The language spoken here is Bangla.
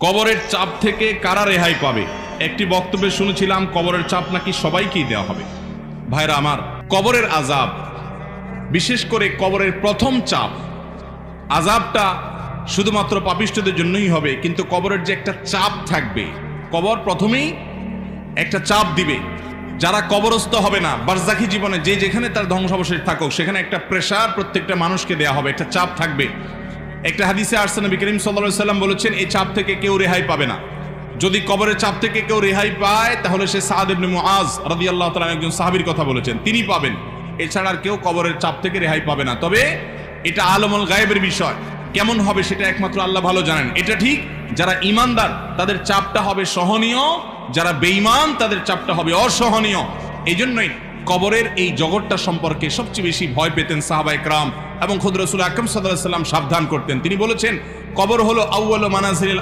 কবরের চাপ থেকে কারা রেহাই পাবে? একটি বক্তব্যে শুনেছিলাম কবরের চাপ নাকি সবাইকেই দেওয়া হবে। ভাইরা আমার, কবরের আযাব, বিশেষ করে কবরের প্রথম চাপ, আযাবটা শুধুমাত্র পাপিষ্ঠদের জন্যই হবে, কিন্তু কবরের যে একটা চাপ থাকবে, কবর প্রথমেই একটা চাপ দিবে। যারা কবরস্থ হবে না, বারজাখী জীবনে যে যেখানে তার ধ্বংসাবশেষ থাকুক, সেখানে একটা প্রেসার প্রত্যেকটা মানুষকে দেয়া হবে, একটা চাপ থাকবে। একটা হাদিসে আসছে নবী করিম সাল্লাল্লাহু আলাইহি সাল্লাম বলেছেন, এই চাপ থেকে কেউ রেহাই পাবে না। যদি কবরের চাপ থেকে কেউ রেহাই পায়, তাহলে সে সাদ ইবনে মুআজ রাদিয়াল্লাহু তাআলা একজন সাহাবীর কথা বলেছেন, তিনি পাবেন। এছাড়া আর কেউ কবরের চাপ থেকে রেহাই পাবে না। তবে এটা আলমুল গায়েবের বিষয়, কেমন হবে সেটা একমাত্র আল্লাহ ভালো জানেন। এটা ঠিক, যারা ঈমানদার তাদের চাপটা হবে সহনীয়, যারা বেঈমান তাদের চাপটা হবে অসহনীয়। এই জন্যই কবরের এই জগৎটা সম্পর্কে সবচেয়ে বেশি ভয় পেতেন সাহাবায়ে কেরাম এবং খুদ রাসূল আকরাম সাল্লাল্লাহু আলাইহি ওয়াসাল্লাম সাবধান করতেন। তিনি বলেছেন, কবর হলো আউয়ালু মানাজিলিল